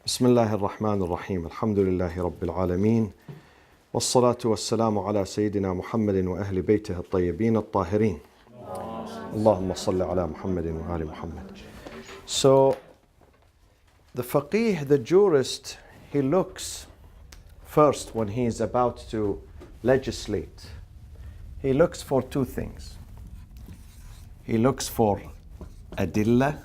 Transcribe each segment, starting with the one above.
بسم الله الرحمن الرحيم الحمد لله رب العالمين والصلاة والسلام على سيدنا محمد وأهل بيته الطيبين الطاهرين اللهم صل على محمد وآل محمد. So the faqih, the jurist, he looks first when he is about to legislate. He looks for two things. He looks for adillah,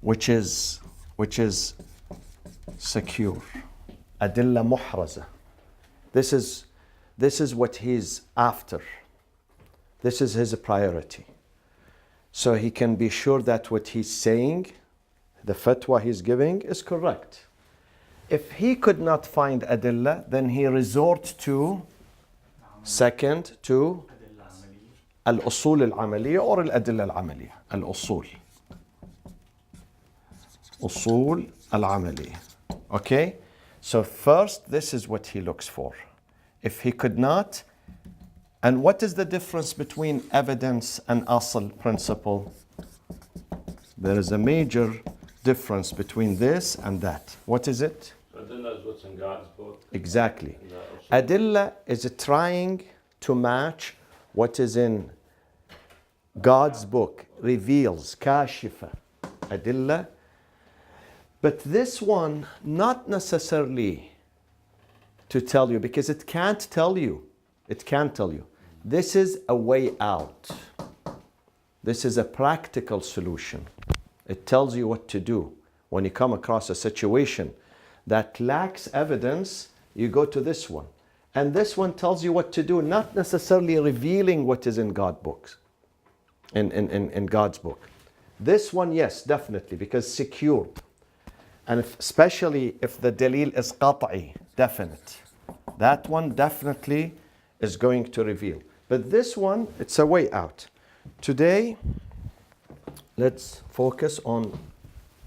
which is secure. Adillah muhraza. This is what he's after. This is his priority. So he can be sure that what he's saying, the fatwa he's giving, is correct. If he could not find adillah, then he resorts to second to al-usul al-amaliyya or al-adillah al-amaliyya. Al-usul. Usul al-amaliyya. Okay? So first, this is what he looks for. If he could not, and what is the difference between evidence and asl principle? There is a major difference between this and that. What is it? Adillah is what's in God's book. Exactly. Adillah is trying to match what is in God's book, reveals, kashifa. Adillah. But this one, not necessarily to tell you, because it can't tell you. It can't tell you. This is a way out. This is a practical solution. It tells you what to do. When you come across a situation that lacks evidence, you go to this one. And this one tells you what to do, not necessarily revealing what is in God's books. In God's book. This one, yes, definitely, because secured. And especially if the dalil is qat'i, definite. That one definitely is going to reveal. But this one, it's a way out. Today, let's focus on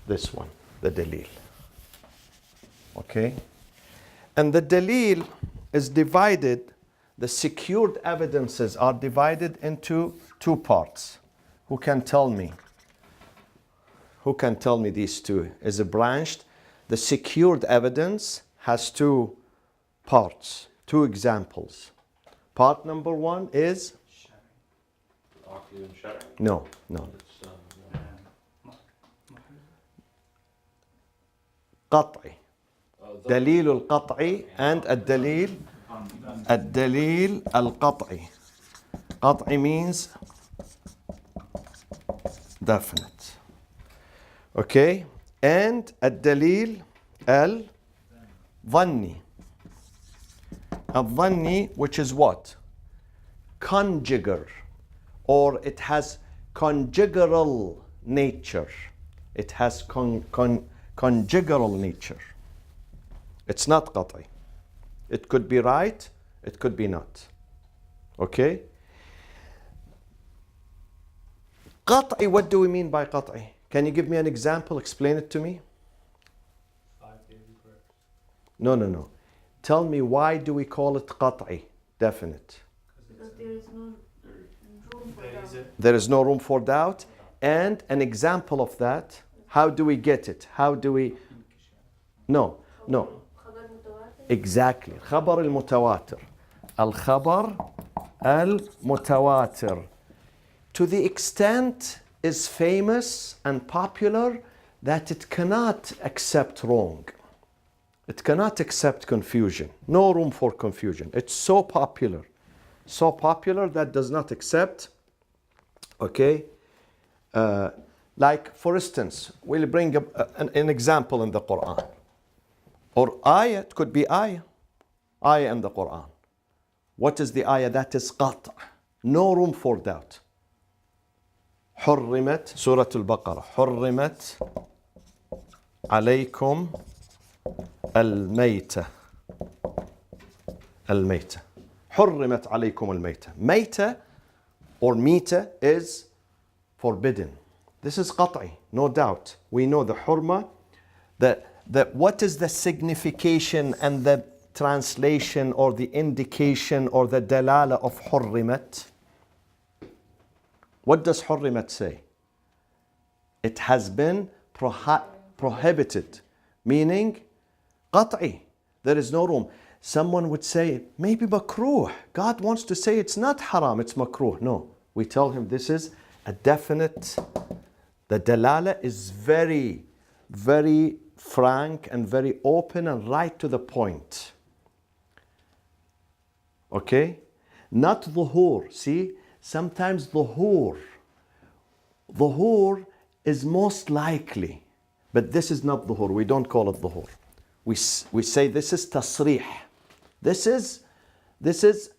this one, the dalil. Okay? And the dalil is divided, the secured evidences are divided into two parts. Who can tell me? Who can tell me these two? Is it branched? The secured evidence has two parts, two examples. Part number one is? No. قطعي. دليل القطعي and الدليل القطعي. قطعي means definite. Okay, and الدليل الظني. الظني, which is what? Conjugal, or it has conjugal nature. It has conjugal nature. It's not قطعي. It could be right, it could be not. Okay? قطعي, what do we mean by قطعي? Can you give me an example? Explain it to me. 5 daily prayers. No. Tell me, why do we call it qat'i, definite? Because there is no room for doubt. There is no room for doubt. And an example of that, how do we get it? How do we... No. خبر متواتر. Exactly. خبر المتواتر. الخبر المتواتر. To the extent is famous and popular that it cannot accept wrong. It cannot accept confusion. No room for confusion. It's so popular. So popular that does not accept, okay? Like, for instance, we'll bring an example in the Quran. Or ayah, it could be ayah. Ayah in the Quran. What is the ayah? That is qat'. No room for doubt. حرمت سورة البقرة حرمت عليكم الميتة حرمت عليكم الميتة. ميتة or ميتة is forbidden. This is قطعي, no doubt. We know the hurma, what is the signification and the translation or the indication or the dalala of حرمت? What does حرمت say? It has been prohibited, meaning قطعي. There is no room. Someone would say, maybe makruh. God wants to say it's not haram, it's makruh. No, we tell him this is a definite. The dalala is very, very frank and very open and right to the point. Okay? Not dhuhur. See, sometimes dhuhur is most likely, but this is not dhuhur. We don't call it dhuhur. We say this is tasrih. This is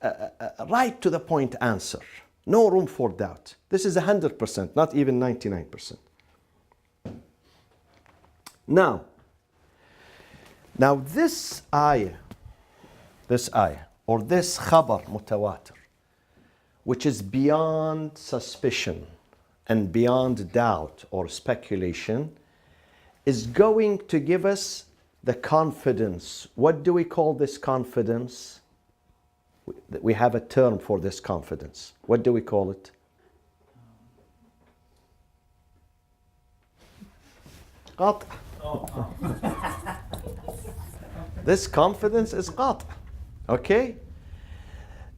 a right to the point answer. No room for doubt. This is 100%, not even 99%. Now this ayah, or this khabar mutawatir, which is beyond suspicion and beyond doubt or speculation, is going to give us the confidence. What do we call this confidence? We have a term for this confidence. What do we call it? قطع. This confidence is قطع. Okay?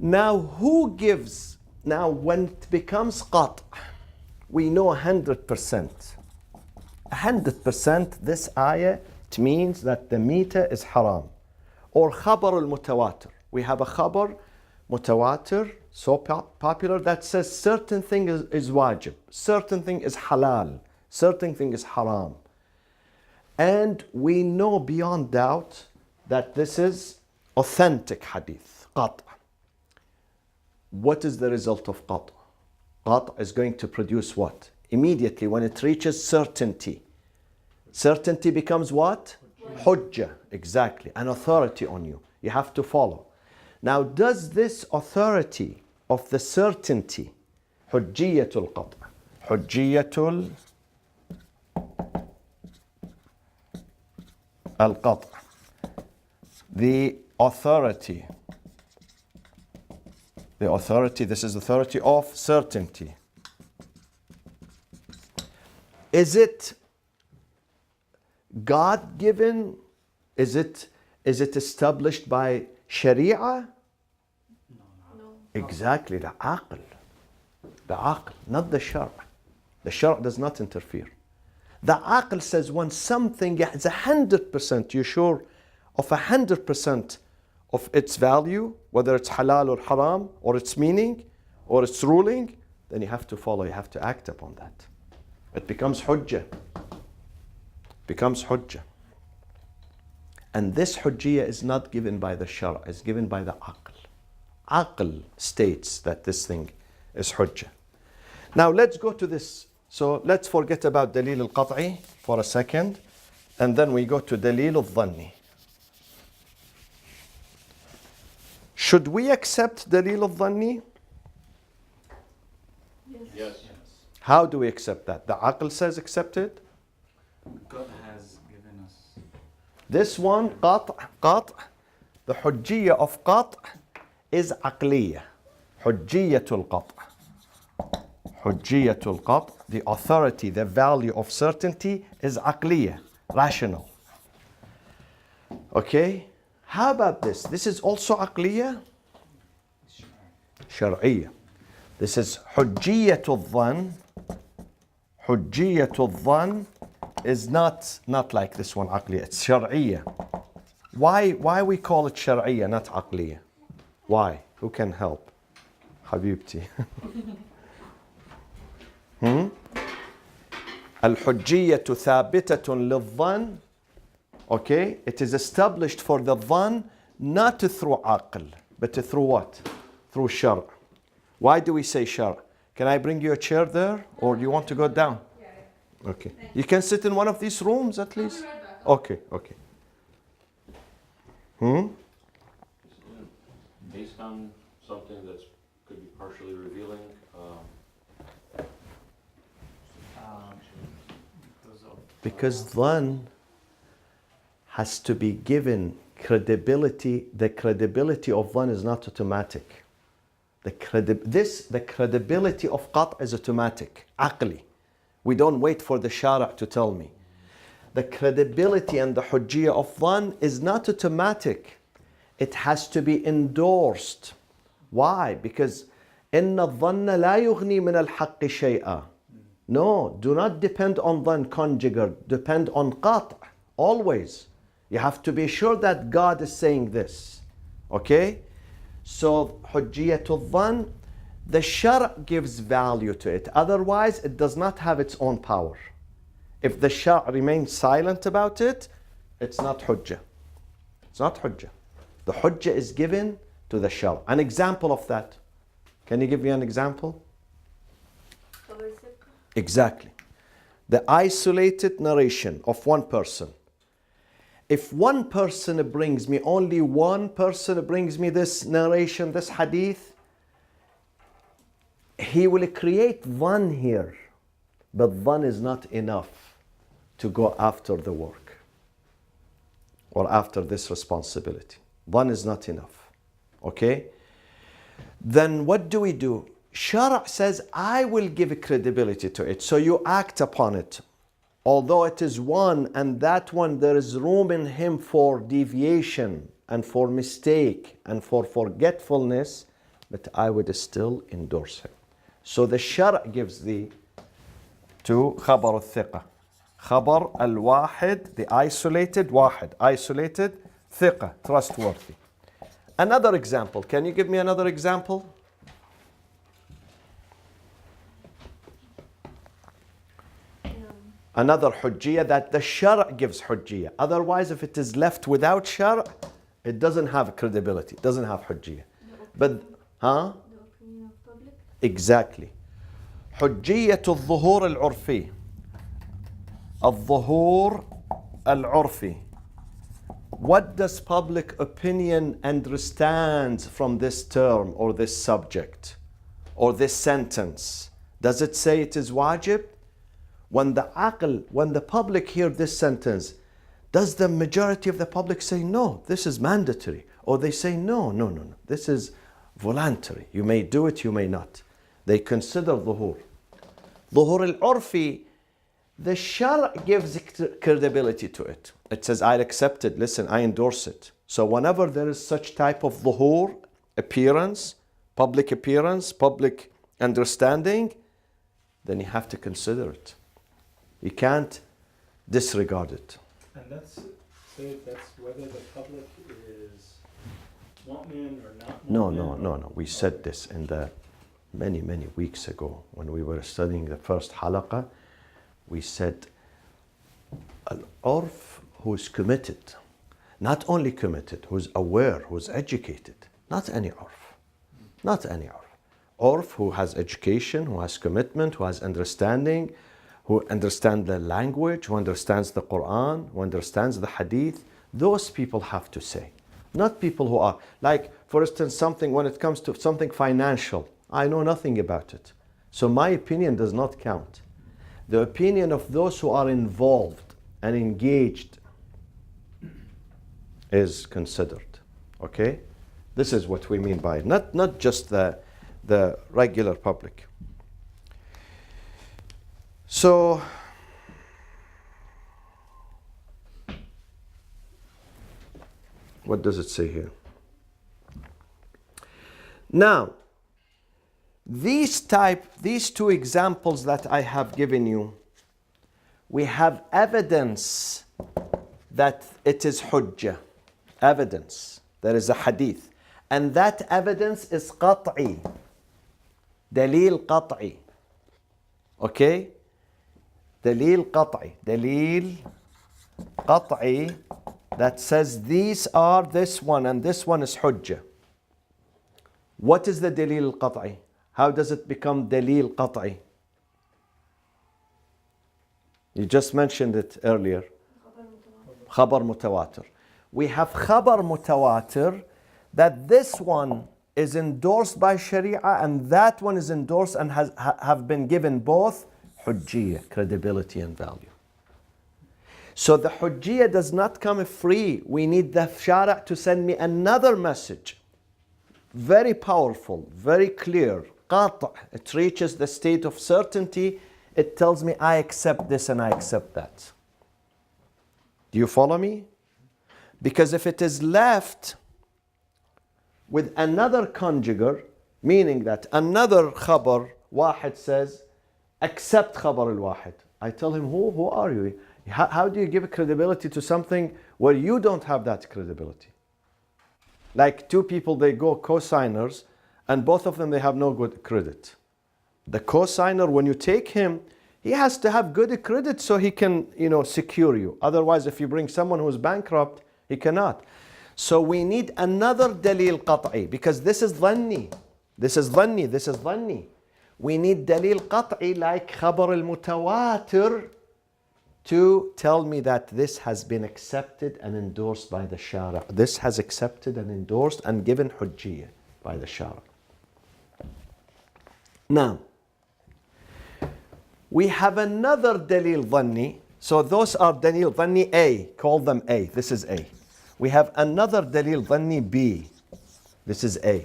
Now who gives? Now when it becomes قطع, we know 100%. 100% this ayah, it means that the meter is haram. Or khabar al-mutawatir. We have a khabar mutawatir, so popular, that says certain thing is wajib, certain thing is halal, certain thing is haram. And we know beyond doubt that this is authentic hadith, qat'. What is the result of qat'? Qat' is going to produce what? Immediately when it reaches certainty. Certainty becomes what? Hujjah, exactly, an authority on you. You have to follow. Now, does this authority of the certainty, hujjiyatul qat', hujjiyatul al-qat', the authority, this is authority of certainty. Is it God-given? Is it established by Sharia? No. Exactly, the aql, not the shar'. The shar' does not interfere. The aql says when something is 100%, you're sure of 100% of its value, whether it's halal or haram, or its meaning, or its ruling, then you have to follow, you have to act upon that. It becomes hujjah. And this hujjiyah is not given by the shar', it's given by the aql. Aql states that this thing is hujjah. Now let's go to this. So let's forget about dalil al-qat'i for a second, and then we go to dalil al-dhanni. Should we accept dalil al-dhanni? Yes. How do we accept that? The aql says accept it. God has given us. This one, qat', the hujjiyah of qat' is aqliyah. Hujjiyatul qat'. Hujjiyatul qat', the authority, the value of certainty is aqliyah, rational. Okay? How about this? This is also aqliyah? Shar'iyah. This is hujjiyatul dhan. Hujjiyatul dhan is not like this one, aqliyah. It's shar'iyah. Why we call it shar'iyah, not aqliyah? Why? Who can help? Habibti. الحجية ثابتة للظن. Okay, it is established for the dhan not through aql, but through what? Through shar'. Why do we say shar'? Can I bring you a chair there, or you want to go down? Okay. You can sit in one of these rooms at least. Okay. Based on something that could be partially revealing, Because dhan has to be given credibility. The credibility of dhan is not automatic. The credibility of qat' is automatic, aqli. We don't wait for the shara' to tell me. The credibility and the hujjiyah of dhann is not automatic. It has to be endorsed. Why? Because إِنَّ الظَّنَّ لَا يُغْنِي مِنَ الْحَقِّ شَيْئًا. No, do not depend on dhann conjugate. Depend on qat'. Always. You have to be sure that God is saying this. Okay? So, hujjiyatul dhann, the shar' gives value to it. Otherwise, it does not have its own power. If the shar' remains silent about it, it's not hujjah. It's not hujjah. The hujjah is given to the shar'. An example of that. Can you give me an example? Exactly. The isolated narration of one person. If one person brings me, only one person brings me this narration, this hadith, he will create dhann here. But dhann is not enough to go after the work or after this responsibility. Dhann is not enough. Okay? Then what do? Shara' says, I will give credibility to it. So you act upon it. Although it is one, and that one there is room in him for deviation and for mistake and for forgetfulness, but I would still endorse him. So the shara' gives the to khabar al-thiqa. Khabar al-wahid, the isolated wahid, isolated thiqa, trustworthy. Another example. Can you give me another example? Another hujjiyah that the shar' gives hujjiyah. Otherwise, if it is left without shar', it doesn't have credibility, it doesn't have hujjiyah. But, huh? The opinion of public? Exactly. حجية الظهور العرفي. الظهور العرفي. What does public opinion understand from this term or this subject or this sentence? Does it say it is wajib? When the public hear this sentence, does the majority of the public say no, this is mandatory? Or they say no, this is voluntary. You may do it, you may not. They consider dhuhur. Dhuhur al-urfi, the shar' gives credibility to it. It says, I accept it, listen, I endorse it. So whenever there is such type of dhuhur, appearance, public understanding, then you have to consider it. You can't disregard it. And that's whether the public is mu'min or not mu'min. No. We said this in the many weeks ago when we were studying the first halaqah. We said al-urf, who's committed, not only committed, who's aware, who's educated, not any urf, not any urf. Urf who has education, who has commitment, who has understanding, who understands the language, who understands the Quran, who understands the hadith. Those people have to say. Not people who are, like, for instance, when it comes to something financial, I know nothing about it. So my opinion does not count. The opinion of those who are involved and engaged is considered. Okay? This is what we mean by it. Not just the regular public. So, what does it say here? Now, these two examples that I have given you, we have evidence that it is hujjah. Evidence. There is a hadith. And that evidence is qat'i. Dalil qat'i. Okay? Dalil qat'i. Dalil qat'i that says these are this one and this one is hujjah. What is the dalil qat'i? How does it become dalil qat'i? You just mentioned it earlier. Khabar mutawatir. We have khabar mutawatir that this one is endorsed by Sharia and that one is endorsed and have been given both hujjiyah, credibility and value. So the hujjiyah does not come free. We need the shara' to send me another message. Very powerful, very clear. Qat'. It reaches the state of certainty it tells me I accept this and I accept that. Do you follow me? Because if it is left with another conjugar, meaning that another khabar, wahid says, accept khabar al-wahid. I tell him, who are you? How do you give credibility to something where you don't have that credibility? Like two people, they go co-signers, and both of them, they have no good credit. The co-signer, when you take him, he has to have good credit so he can, secure you. Otherwise, if you bring someone who's bankrupt, he cannot. So we need another dalil qat'i, because this is dhanni. This is dhanni, this is dhanni. We need dalil qat'i like khabar al-mutawatir to tell me that this has been accepted and endorsed by the Shara. This has accepted and endorsed and given hujjiyah by the Shara. Now, we have another dalil dhanni. So those are dalil dhanni A. Call them A. This is A. We have another dalil dhanni B. This is A.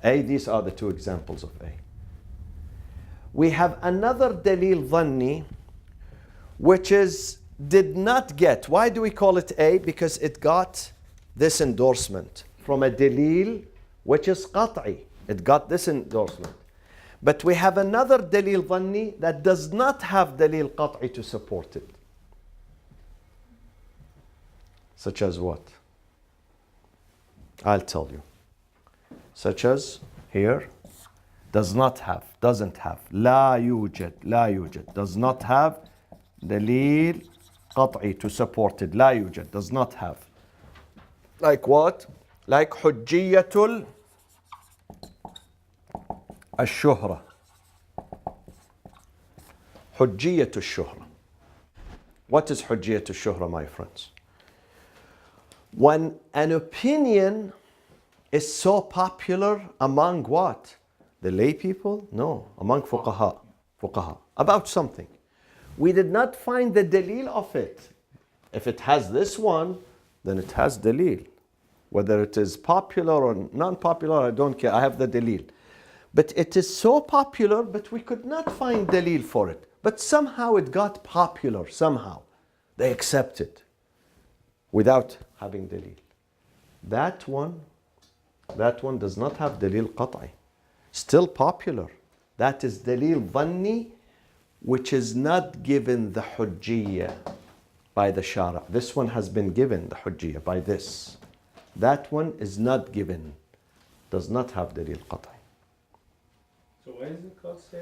A, these are the two examples of A. We have another dalil dhanni which did not get. Why do we call it A? Because it got this endorsement from a dalil which is qat'i. It got this endorsement. But we have another dalil dhanni that does not have dalil qat'i to support it. Such as what? I'll tell you. Such as here, doesn't have, لا يوجد, does not have dalil qat'i to support it, لا يوجد, does not have. Like what? Like hujjiyatul الشهرة. حجية الشهرة. What is حجية الشهرة, my friends? When an opinion is so popular among what? The lay people? No, among fuqaha. About something. We did not find the dalil of it. If it has this one, then it has dalil. Whether it is popular or non-popular, I don't care. I have the dalil. But it is so popular, but we could not find dalil for it. But somehow it got popular, somehow. They accept it without having dalil. That one does not have dalil qat'i. Still popular. That is dalil dhanni, which is not given the hujjiyah by the shara. This one has been given the hujjiyah by this. That one is not given, does not have dalil qat'i. So why is it called say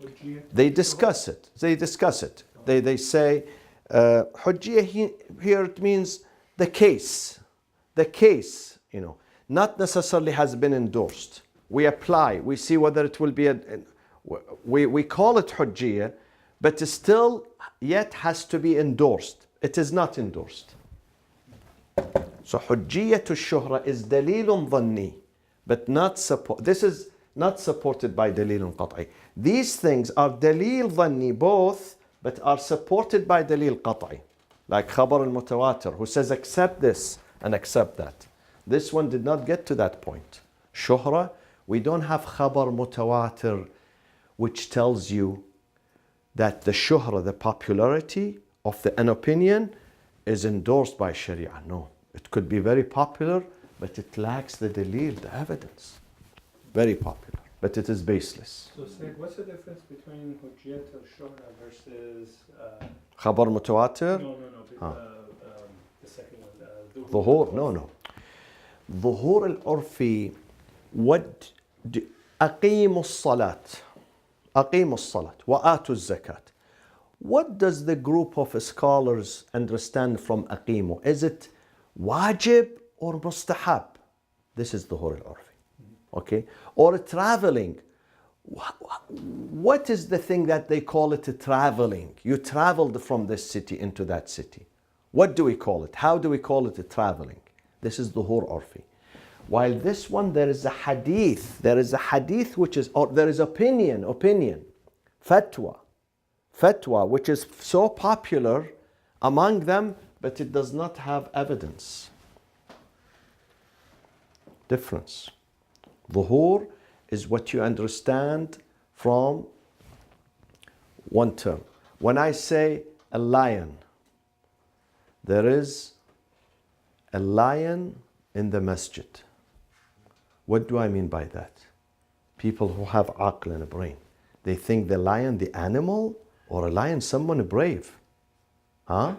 hujjiyah? They discuss it. They say hujjiyah here it means the case. The case, not necessarily has been endorsed. We apply, we see whether it will be we call it hujjiyah, but it still yet has to be endorsed. It is not endorsed. So hujjiyah to shuhra is dalilun dhanni, but not support. This is not supported by dalilun qat'i. These things are dalil dhanni both, but are supported by dalil qat'i. Like khabar al-mutawatir, who says accept this and accept that. This one did not get to that point. Shuhra, we don't have khabar mutawatir which tells you that the shuhra, the popularity of an opinion is endorsed by Sharia. No, it could be very popular, but it lacks the dalil, the evidence. Very popular, but it is baseless. So Sayyid, what's the difference between hujjiyat al-shuhra versus Khabar mutawatir? the second one, Dhuhur? No. Dhuhur al-urfi, أقيموا الصلاة وآتوا الزكاة. What does the group of scholars understand from أقيموا? Is it wajib or mustahab? This is Dhuhur al-urfi. Okay? Or traveling. What is the thing that they call it traveling? You traveled from this city into that city. What do we call it? How do we call it traveling? This is Dhuhur urfi. While this one, there is a hadith. There is a hadith which is, or there is opinion, fatwa, which is so popular among them, but it does not have evidence. Difference. Dhuhur is what you understand from one term. When I say a lion, there is a lion in the masjid. What do I mean by that? People who have aql and a brain, they think the lion, the animal, or a lion, someone brave. Huh?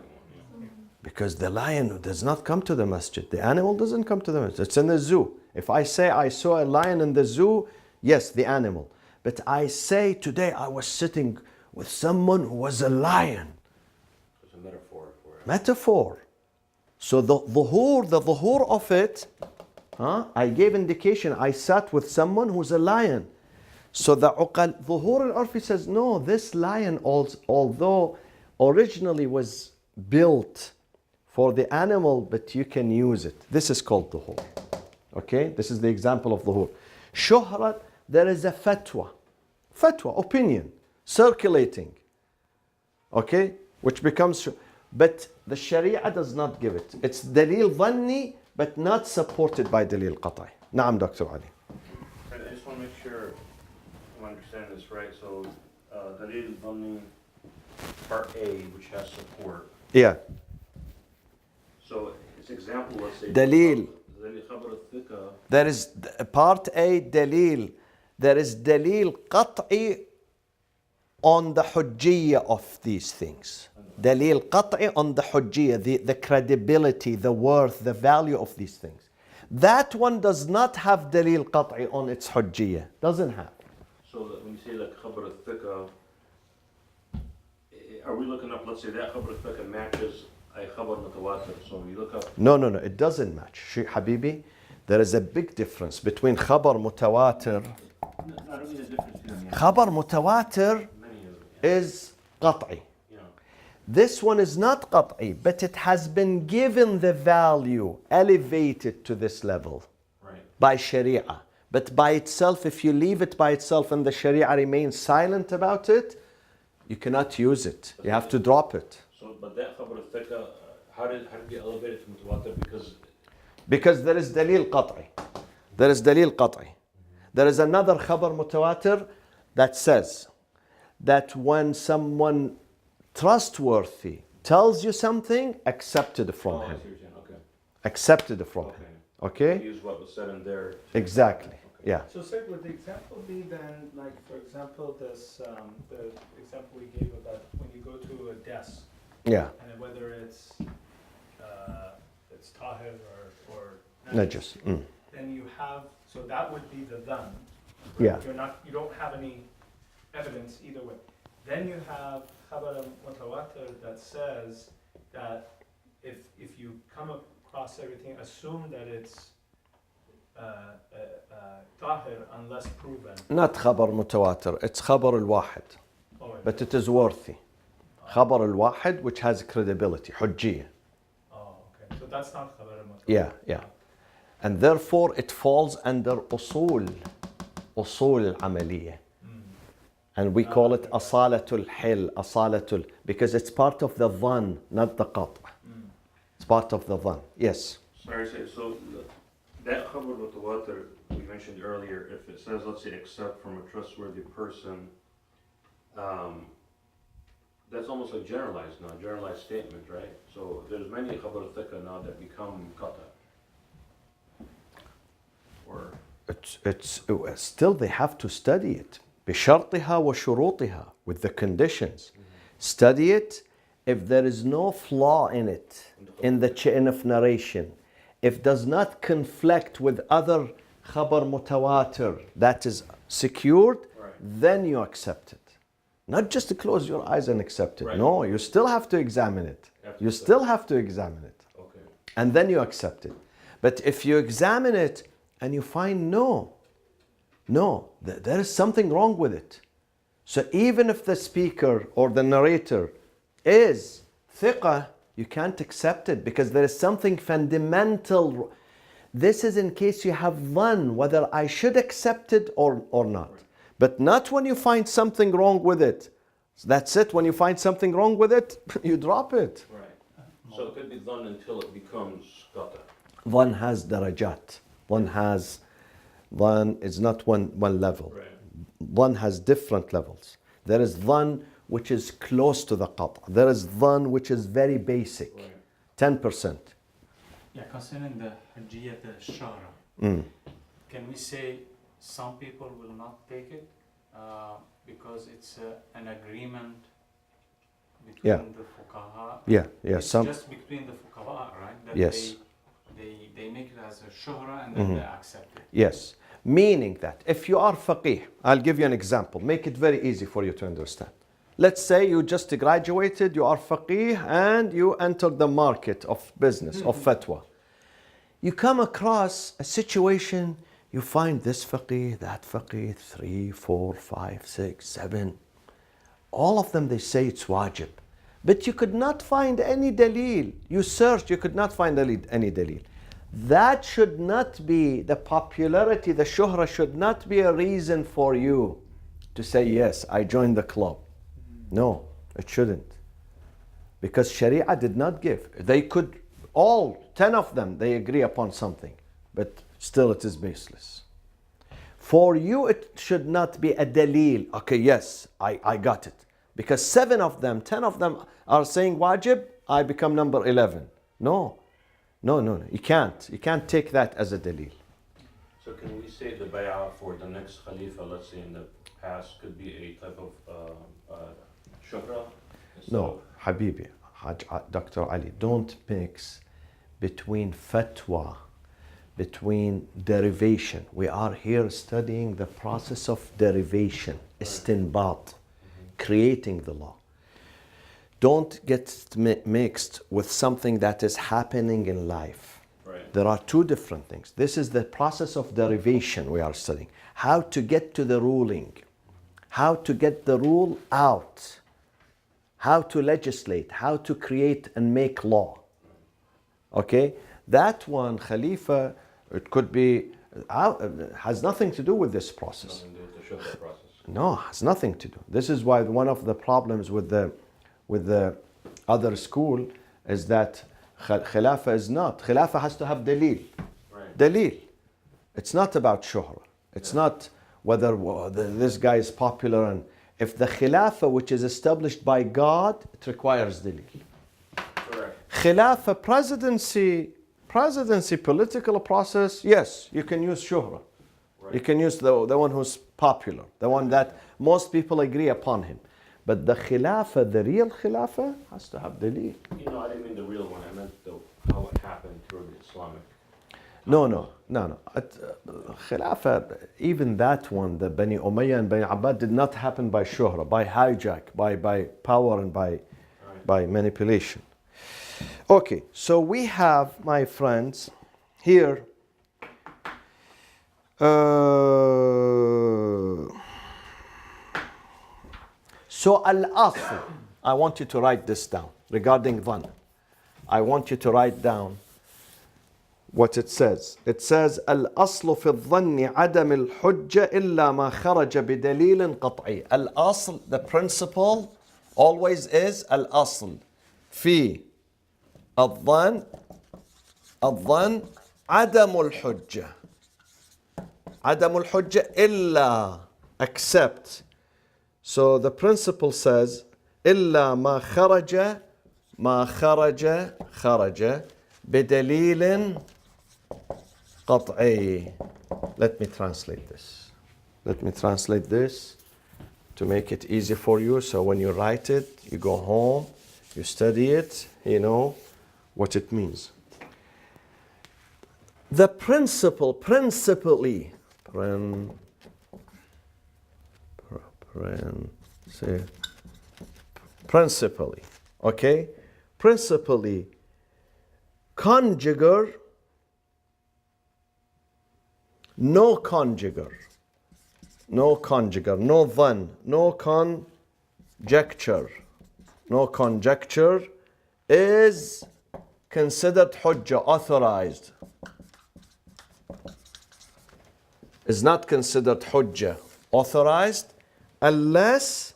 Because the lion does not come to the masjid. The animal doesn't come to the masjid. It's in the zoo. If I say I saw a lion in the zoo, yes, the animal. But I say today I was sitting with someone who was a lion. It's a metaphor for it. Metaphor. So the dhuhur of it, I gave indication, I sat with someone who's a lion. So the dhuhur al-urfi says, no, this lion, although originally was built for the animal, but you can use it. This is called dhuhur. Okay, this is the example of dhuhur. Shuhrat, there is a fatwa, opinion, circulating. Okay, which becomes, but the Sharia does not give it. It's dalil dhanni, but not supported by dalil qat'i. Naam, Dr. Ali. I just want to make sure I understand this right. So, Dalil Dhanni, part A, which has support. Yeah. So, its example, let's say. Dalil. Dalil Khabar al-Thika. There is part A, dalil. There is dalil qat'i on the hujjiyah of these things. Dalil qat'i on the hujjiyah, the credibility, the worth, the value of these things. That one does not have dalil qat'i on its hujjiyah. Doesn't have. So, that when you say like Khabar al-Thika, are we looking up, let's say that Khabar al-Thika matches a Khabar mutawatir. So, we look up. No, it doesn't match. Sheikh Habibi, there is a big difference between khabar mutawatir. I don't mean a difference between them. Khabar mutawatir Many of them. is qat'i. You know. This one is not qat'i, but it has been given the value, elevated to this level Right. by Sharia. But by itself, if you leave it by itself and the Sharia remains silent about it, you cannot use it. You have to drop it. So, but that Khabar al-Thika, how did you elevate it to mutawatir? Because there is dalil qat'i. There is dalil qat'i. There is another khabar mutawatir that says that when someone trustworthy tells you something, accept it from Oh, I him. see what you're saying. Okay. Accept it from him. Okay. Okay? Use what was said in there. Exactly. Okay. Yeah. So say, would the example be then, like, for example, this, the example we gave about when you go to a desk, Yeah. and whether it's tahir or Najis. then you have, so that would be the dhan. Yeah. You don't have any evidence either way. Then you have khabar mutawatir that says that if you come across everything, assume that it's tahir unless proven. Not khabar mutawatir. It's khabar al-wahid. Oh, wait. But it is worthy. Khabar al-wahid, which has credibility, hujjiyah. Oh, okay. So that's not khabar mutawatir. Yeah. And therefore it falls under usul al-amaliyah. And we call it asalatul hil, asalatul, because it's part of the dhan, not the qat'. It's part of the dhan. Yes. Sorry, so that Khabar mutawatir we mentioned earlier, if it says, let's say, except from a trustworthy person, that's almost like generalized now, generalized statement, right? So there's many Khabar al-Thika now that become qata. Or It's still they have to study it. بشرطها وشروطها, with the conditions. Study it. If there is no flaw in it, in the chain of narration, if does not conflict with other khabar mutawatir that is secured, Right. then you accept it. Not just to close your eyes and accept it. Right. No, you still have to examine it. Have to You study. still have to examine it. okay. And then you accept it. But if you examine it and you find no, there is something wrong with it. So even if the speaker or the narrator is thiqah, you can't accept it because there is something fundamental. This is in case you have dhan, whether I should accept it or not. But not when you find something wrong with it. So that's it. When you find something wrong with it, you drop it. Right. So it could be done until it becomes qata. One has darajat. One is not one level. Right. One has different levels. There is dhan which is close to the qat'. There is dhann which is very basic, 10%. Yeah, concerning the Hajjiyat al-Shahra, can we say some people will not take it because it's an agreement between Yeah. the fuqaha? Yeah, It's some. just between the fuqaha, right? That Yes. they make it as a shuhra and then they accept it. Yes, meaning that if you are faqih, I'll give you an example, make it very easy for you to understand. Let's say you just graduated, you are faqih, and you entered the market of business, of fatwa. You come across a situation, you find this faqih, that faqih, 3, 4, 5, 6, 7. All of them, they say it's wajib. But you could not find any dalil. You searched, you could not find any dalil. That should not be the popularity, the shuhra should not be a reason for you to say, yes, I joined the club. No, it shouldn't. Because Sharia did not give. They could, all 10 of them, they agree upon something. But still it is baseless. For you, it should not be a dalil. Okay, yes, I got it. Because 7 of them, 10 of them are saying wajib, I become number 11. No, you can't. You can't take that as a dalil. So can we say the bay'ah for the next Khalifa, let's say in the past, could be a type of shuhra? No, Habibi, Dr. Ali, don't mix between fatwa, between derivation. We are here studying the process of derivation, istinbat, creating the law. Don't get mixed with something that is happening in life. Right. There are two different things. This is the process of derivation we are studying. How to get to the ruling, how to get the rule out, how to legislate, how to create and make law. Okay? That one, Khalifa, it could be, has nothing to do with this process. Nothing to do with the shuhra process. No, has nothing to do. This is why one of the problems with the other school is that Khilafah is not. Khilafah has to have dalil. Right. Dalil. It's not about shuhra. It's not whether this guy is popular. And if the Khilafah, which is established by God, it requires dalil. Correct. Khilafah, presidency, political process, yes, you can use shuhra. Right. You can use the one who's popular, the one that most people agree upon him. But the khilafah, the real khilafah, has to have dalil. You know, I didn't mean the real one. I meant how it happened through the Islamic. No. Khilafah, even that one, the Bani Umayyah and Bani Abbad, did not happen by shuhra, by hijack, by power and by manipulation. Okay, so we have, my friends, here. So al-asl, I want you to write this down regarding dhann. I want you to write down what it says. It says al-aslu fi dhanni adam al-hujja illa ma kharaja bidalil qat'i. Al-asl, the principle always is al-asl fi الظن عدم الحجة عدم الحجة إلا except. So the principle says إلا ما خرج بدليل قطعي. Let me translate this to make it easy for you. So when you write it, you go home, you study it, you know what it means. The principally, okay? Principally, conjugar, no conjugar, no dhann, no conjecture is considered hujjah, authorized. Is not considered hujjah, authorized, unless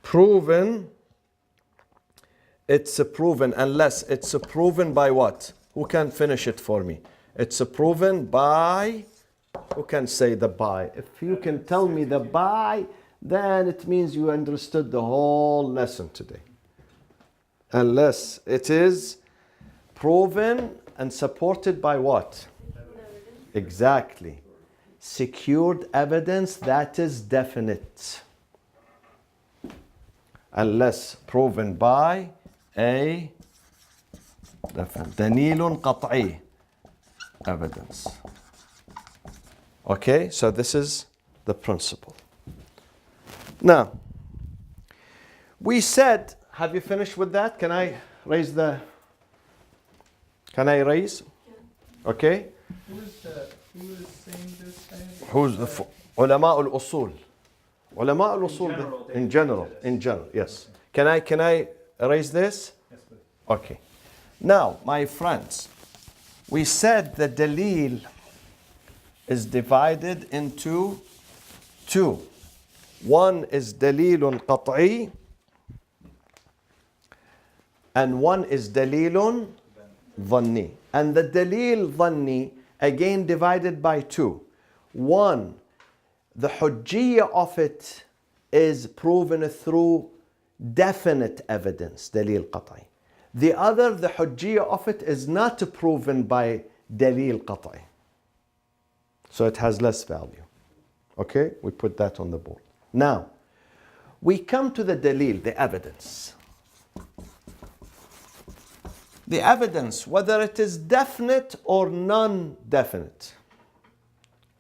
proven. It's proven unless it's proven by what? Who can finish it for me? It's proven by Who can say the by? If you can tell me the by, then it means you understood the whole lesson today. Unless it is proven and supported by what? Exactly. Secured evidence that is definite. Unless proven by a definite. دليل قطعي. Evidence. Okay, so this is the principle. Now, we said, have you finished with that? Can I raise? Okay. Who is saying this? Who's the علماء الأصول? علماء الأصول In general, in general, yes. Can I erase this? Yes, please. Okay. Now, my friends, we said the dalil is divided into two. One is dalilun qat'i and one is dalilun dhanni. And the dalil dhanni again divided by two. One, the hujjiyah of it is proven through definite evidence, dalil qat'i. The other, the hujjiyah of it is not proven by dalil qat'i. So it has less value. Okay, we put that on the board. Now, we come to the dalil, the evidence. The evidence, whether it is definite or non-definite,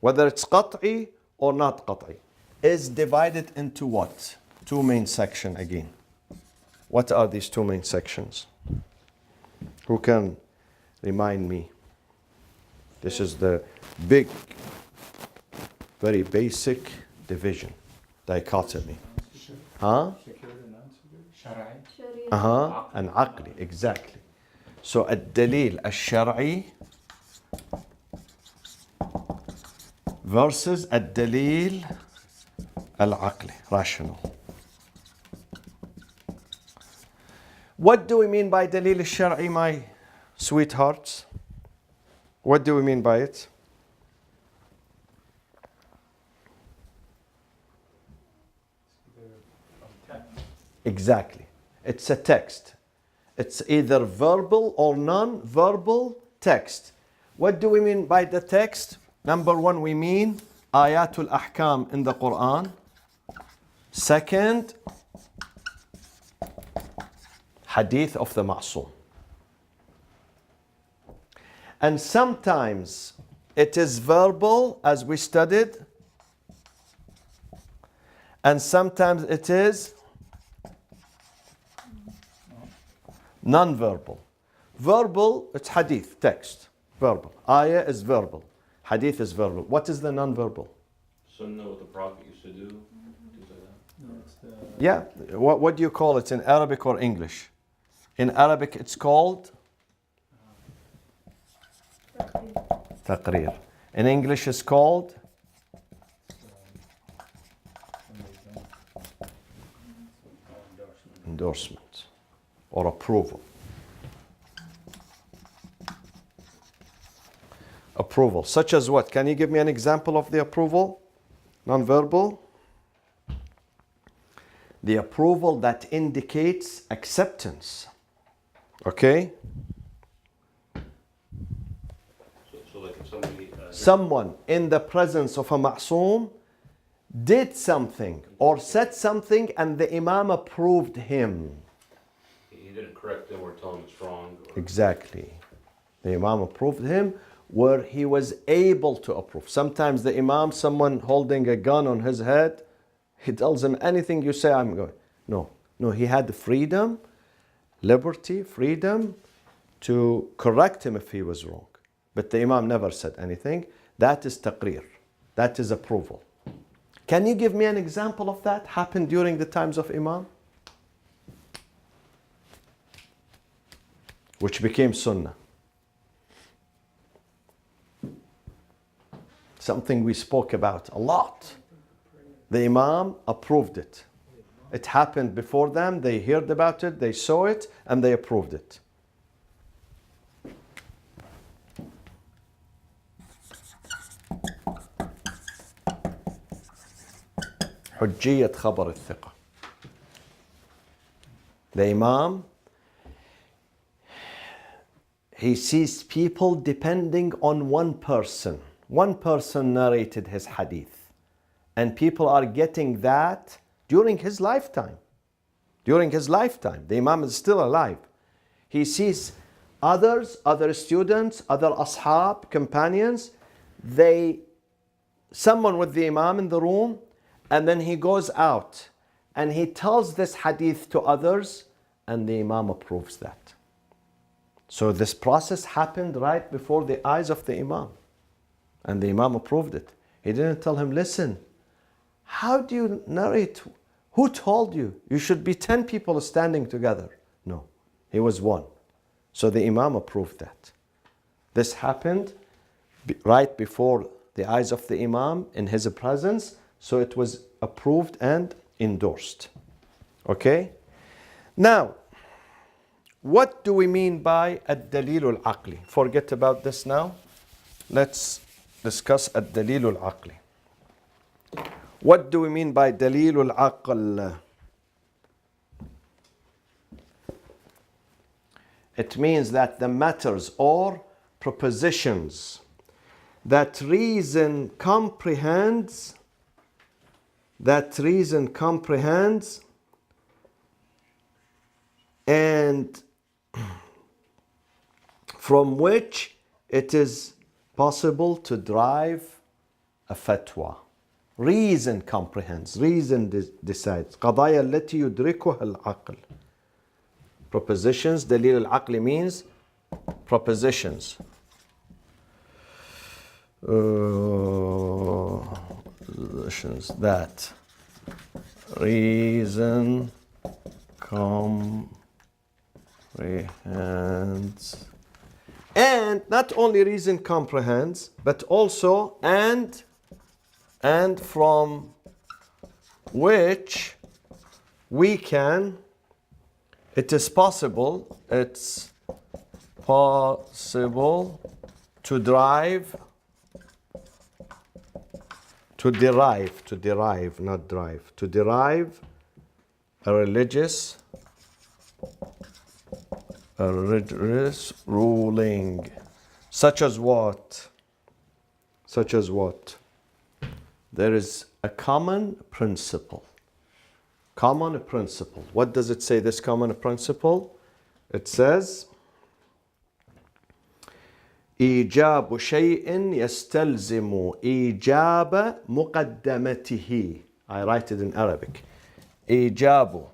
whether it's qat'i or not qat'i, is divided into what? Two main sections again. What are these two main sections? Who can remind me? This is the big, very basic division, dichotomy. Huh? شرعي And aqli, exactly. So الدليل الشرعي versus الدليل العقلي, rational. What do we mean by دليل الشرعي, my sweethearts? What do we mean by it? Exactly. It's a text. It's either verbal or non-verbal text. What do we mean by the text? Number one, we mean ayatul ahkam in the Quran. Second, hadith of the ma'soom. And sometimes it is verbal, as we studied, and sometimes it is non-verbal. Verbal, it's hadith, text, verbal. Ayah is verbal. Hadith is verbal. What is the non-verbal? Sunnah, what the Prophet used to do, things like that. No, it's the Yeah, what do you call it in Arabic or English? In Arabic it's called taqrir. In English it's called endorsement or approval. Approval, such as what? Can you give me an example of the approval? Non-verbal? The approval that indicates acceptance. Okay? So like if somebody, Someone in the presence of a ma'soom did something or said something and the imam approved him. he didn't correct them or tell them it's wrong, or Exactly. The imam approved him where he was able to approve. Sometimes the imam, someone holding a gun on his head, he tells him, anything you say, I'm going. No, he had freedom, liberty, freedom to correct him if he was wrong. But the imam never said anything. That is taqrir. That is approval. Can you give me an example of that happened during the times of imam? Which became sunnah. Something we spoke about a lot. The imam approved it. It happened before them, they heard about it, they saw it, and they approved it. حجية خبر الثقة. The Imam, he sees people depending on one person. One person narrated his hadith. And people are getting that during his lifetime. During his lifetime. The Imam is still alive. He sees others, other students, other ashab, companions, someone with the Imam in the room, and then he goes out and he tells this hadith to others, and the Imam approves that. So this process happened right before the eyes of the Imam, and the Imam approved it. He didn't tell him, listen, how do you narrate? Who told you? You should be 10 people standing together. No, he was one. So the Imam approved that. This happened right before the eyes of the Imam in his presence, so it was approved and endorsed. Okay? Now, what do we mean by ad-dalil al-aqli? Forget about this now. Let's discuss ad-dalil al-aqli. What do we mean by dalil al-aql? It means that the matters or propositions that reason comprehends, and from which it is possible to derive a fatwa. Reason comprehends, reason decides. قضايا التي يدركها العقل. Propositions, dalil al-aqli means propositions. Propositions that reason comprehends. And not only reason comprehends, but also and from which we can, it's possible to derive a religious ruling. Such as what? There is a common principle. Common principle. What does it say, this common principle? It says, إيجاب شيء يستلزم إيجاب مقدمته. I write it in Arabic. إيجاب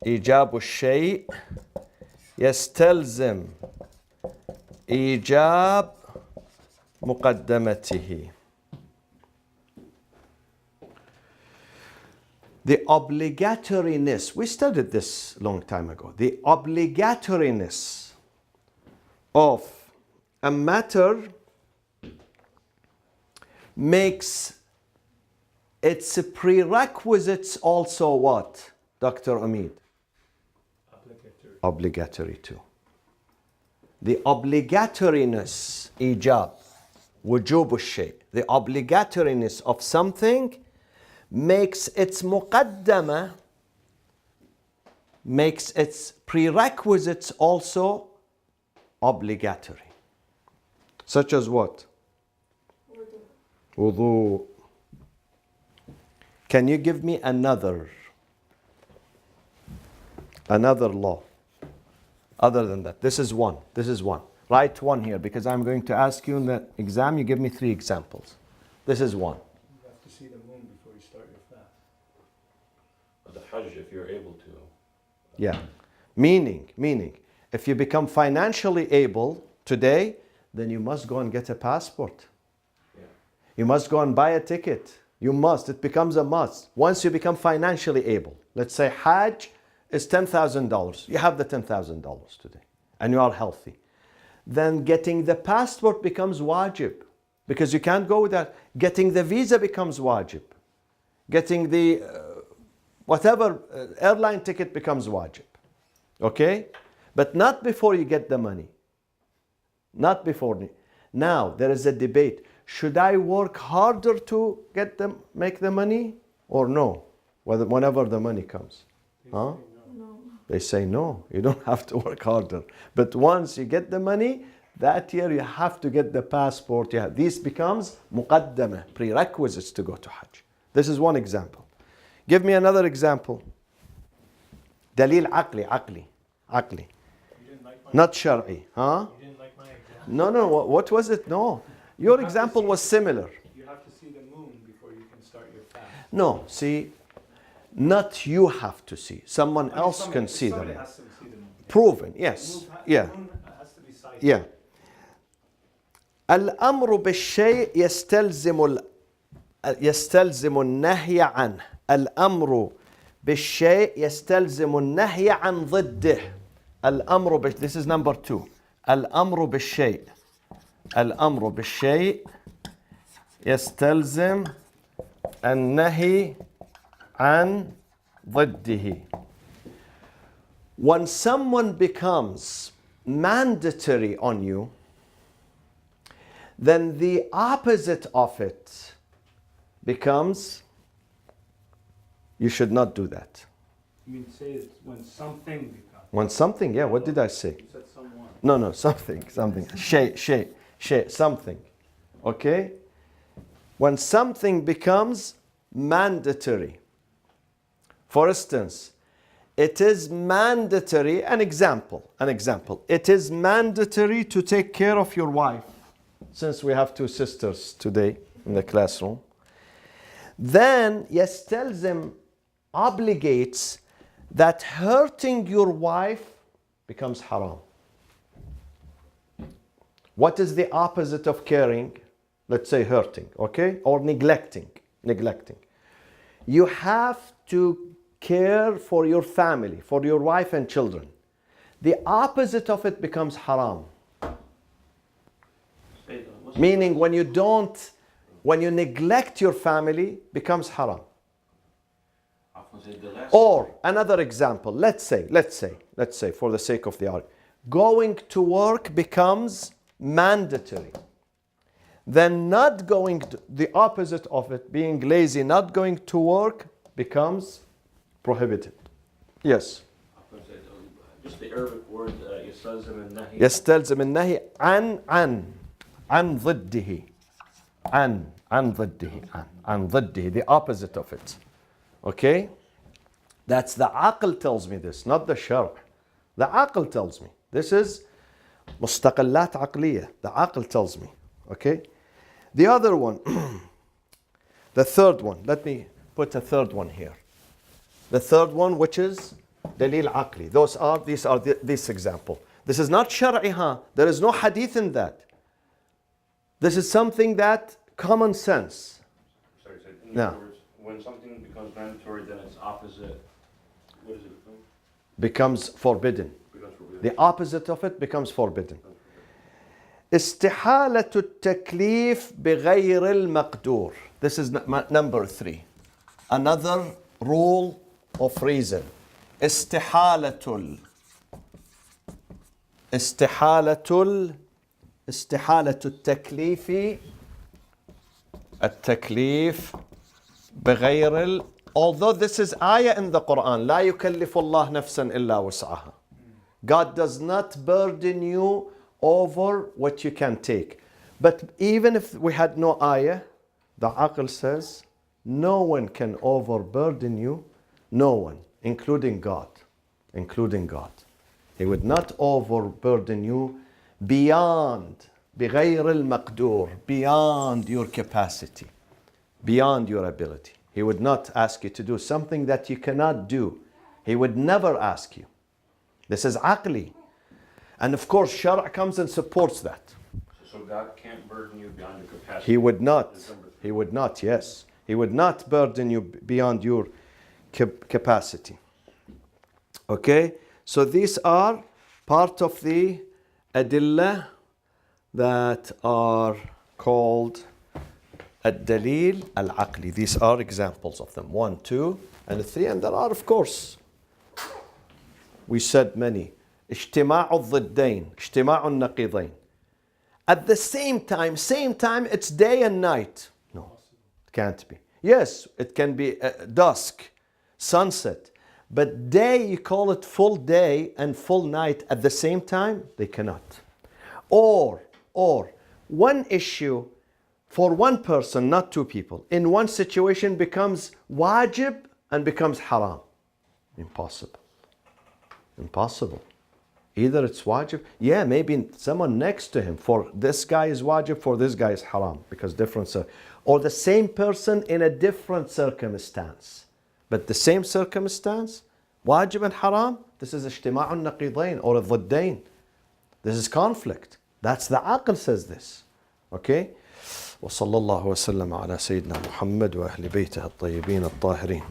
الشيء يستلزم إيجاب مقدمته. The obligatoriness, we studied this long time ago, the obligatoriness of a matter makes its prerequisites also what, Dr. Amid? Obligatory too. The obligatoriness, ijab, wujub al-shay, the obligatoriness of something makes its muqaddama, makes its prerequisites also obligatory. Such as what? Wudu. Can you give me another law other than that? This is one. Write one here, because I'm going to ask you in the exam, you give me 3 examples. This is one. You have to see the moon before you start your fast. The Hajj, if you're able to. Yeah. Meaning, if you become financially able today, then you must go and get a passport. Yeah. You must go and buy a ticket. You must. It becomes a must. Once you become financially able. Let's say Hajj is $10,000. You have the $10,000 today and you are healthy. Then getting the passport becomes wajib, because you can't go without. Getting the visa becomes wajib. Getting the airline ticket becomes wajib. Okay? But not before you get the money. Not before. Now, there is a debate. Should I work harder to make the money, or no? Whenever the money comes. Huh? No. They say no, you don't have to work harder. But once you get the money, that year you have to get the passport. This becomes muqaddama, prerequisites to go to Hajj. This is one example. Give me another example. Dalil aqli. You didn't like my, Not shar'i. Huh? you didn't like my example. No, what was it? No. Your example was similar. You have to see the moon before you can start your fast. No, see, not you have to see. Someone I mean, else somebody- can see somebody them. has to see the moon. Proven, The yes. moon Yeah. The moon has to be sighted. Yeah. الأمر بالشيء يستلزم النهي عنه. الأمر بالشيء يستلزم النهي عن ضده. This is number 2. الأمر بالشيء يستلزم النهي عن ضده. When someone becomes mandatory on you, then the opposite of it becomes, you should not do that. You mean say it when something becomes. When something, yeah, what did I say? You said someone. No, something. Shay, something. Okay? When something becomes mandatory. For instance, it is mandatory, an example. It is mandatory to take care of your wife. Since we have 2 sisters today in the classroom. Then يستلزم obligates that hurting your wife becomes haram. What is the opposite of caring? Let's say hurting, okay? Or neglecting. You have to care for your family, for your wife and children. The opposite of it becomes haram. Meaning when you neglect your family, becomes haram. Or another example, let's say, for the sake of the argument, going to work becomes mandatory. Then not going to, the opposite of it, being lazy, not going to work, becomes prohibited. Yes. Just the Arabic word يستلزم النهي. يستلزم النهي عن ضده, the opposite of it. Okay? That's the aql tells me this, not the shar'. The aql tells me. This is مستقلات عقلية. The aql tells me. Okay? The other one, the third one, let me put a third one here. The third one, which is dalil aqli. These are this example. This is not shar'i, there is no hadith in that. This is something that common sense. Sorry, in Yeah. other words, when something becomes mandatory, then its opposite, what is it? Becomes forbidden. Becomes forbidden. The opposite of it becomes forbidden. استحالة التكليف بغير المقدور. This is number 3. Another rule of reason. استحالة التكليف بغير although this is ayah in the Quran لا يكلف الله نفسا إلا وسعها. God does not burden you over what you can take. But even if we had no ayah, the aql says no one can overburden you, no one, including God. He would not overburden you beyond بغير المقدور, beyond your capacity, beyond your ability. He would not ask you to do something that you cannot do. He would never ask you. This is aqli. And of course, shara' comes and supports that. So God can't burden you beyond your capacity. He would not. That's number 3. He would not, yes. He would not burden you beyond your capacity. Okay? So these are part of the adillah that are called ad-dalil al-aqli. These are examples of them. 1, 2, and 3. And there are, of course, we said many. اجتماع الضدين, اجتماع النقيضين. At the same time, it's day and night. No, it can't be. Yes, it can be dusk, sunset. But day, you call it full day and full night at the same time? They cannot. Or one issue for one person, not two people, in one situation becomes wajib and becomes haram. Impossible. Impossible. Either it's wajib, yeah, maybe someone next to him, for this guy is wajib, for this guy is haram, because different, or the same person in a different circumstance. But the same circumstance, wajib and haram, this is اجتماع النقيضين or الضدين. This is conflict. That's the aql says this. Okay? وصلى الله وسلم على سيدنا محمد وأهل بيته الطيبين الطاهرين.